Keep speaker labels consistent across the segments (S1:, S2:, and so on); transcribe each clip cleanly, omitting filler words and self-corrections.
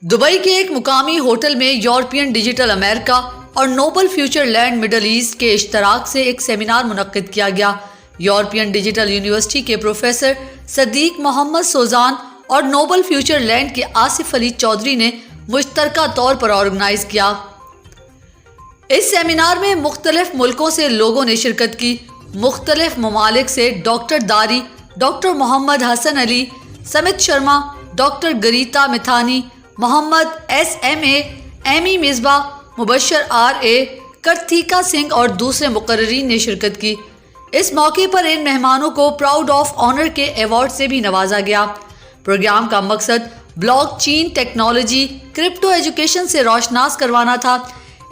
S1: Dubai के एक मुकामी होटल में यूरोपियन डिजिटल अमेरिका और noble future land middle east के इश्तराक से एक सेमिनार मुनक्किद किया गया। यूरोपियन डिजिटल यूनिवर्सिटी के प्रोफेसर सदीक मोहम्मद सोजान और नोबल फ्यूचर लैंड के आसिफ अली चौधरी ने मुश्तरका तौर पर ऑर्गेनाइज किया। इस सेमिनार में मुख्तलिफ मुल्कों से लोगों ने शिरकत की। मुख्तलिफ ममालिक से doctor Dari, doctor Mohammad Hasan Ali, Samit Sharma, doctor Garita Mithani, Mohammad SMA, Amy Misbah, Mubashir RA, Karthika Singh और दूसरे मुकर्रीन ने शिरकत की। इस मौके पर इन मेहमानों को प्राउड ऑफ ऑनर के अवार्ड से भी नवाजा गया। प्रोग्राम का मकसद ब्लॉकचेन टेक्नोलॉजी, क्रिप्टो एजुकेशन से रोशनास करवाना था।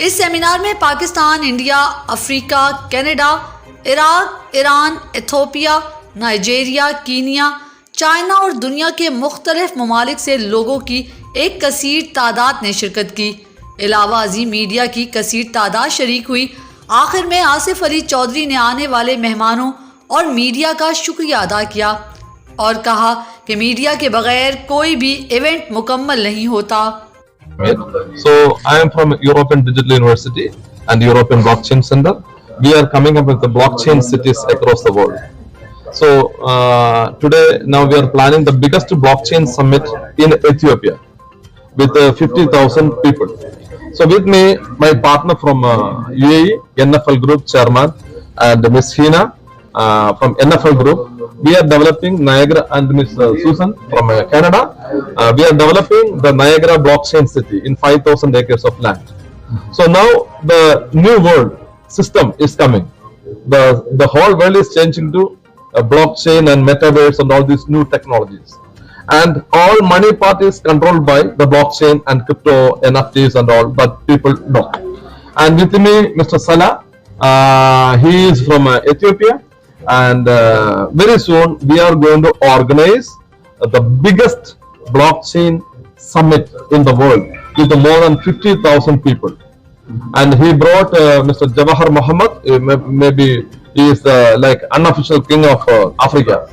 S1: इस सेमिनार में Pakistan, India, Africa, Canada, Iraq, Iran, Ethiopia, Nigeria, Kenya, China और दुनिया के मुख्तलिफ ममालिक से लोगों की एक कसीर तादाद ने शिरकत की। अलावा अजीम मीडिया की कसीर तादाद शरीक हुई। आखिर में आसिफ अली चौधरी ने आने वाले मेहमानों और मीडिया का शुक्रिया अदा किया और कहा कि मीडिया के बगैर कोई भी इवेंट मुकम्मल नहीं होता।
S2: So I am from European Digital University and European Blockchain Center. We are coming up with the blockchain cities across the world. So today now we are planning the biggest blockchain summit in Ethiopia with 50,000 people. So with me, my partner from UAE, NFL Group Chairman, and Miss Hina from NFL Group. We are developing Niagara, and Miss Susan from Canada. We are developing the Niagara blockchain city in 5,000 acres of land. So now the new world system is coming. The whole world is changing to blockchain and metaverse and all these new technologies. And all money part is controlled by the blockchain and crypto NFTs and all, but people don't. And with me, Mr. Salah, he is from Ethiopia, and very soon we are going to organize the biggest blockchain summit in the world with more than 50,000 people. And he brought Mr. Jawahar Muhammad, maybe he is like unofficial king of Africa.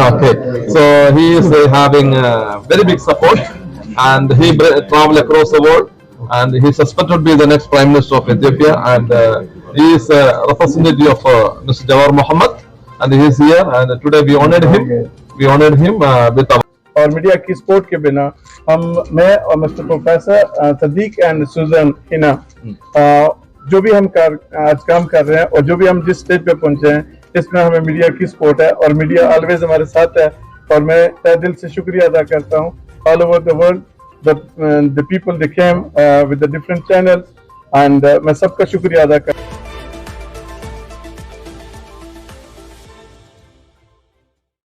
S2: Okay, so he is having very big support, and he travel across the world, and he is expected to be the next Prime Minister of Ethiopia, and he is a representative of Mr. Jawahar Muhammad, and he is here, and today we honored him. We honored him with our.
S3: और media की support के बिना मैं और mister professor Sadiq and सुजन हिना जो भी हम आज काम कर रहे हैं और जो भी हम जिस स्टेज पे पहुंचे हैं, इसमें हमें मीडिया की सपोर्ट है और मीडिया ऑलवेज हमारे साथ है। और मैं तहे दिल से शुक्रिया अदा करता हूँ all over the world the people they came with the different channels, and मैं सबका शुक्रिया अदा करता हूँ।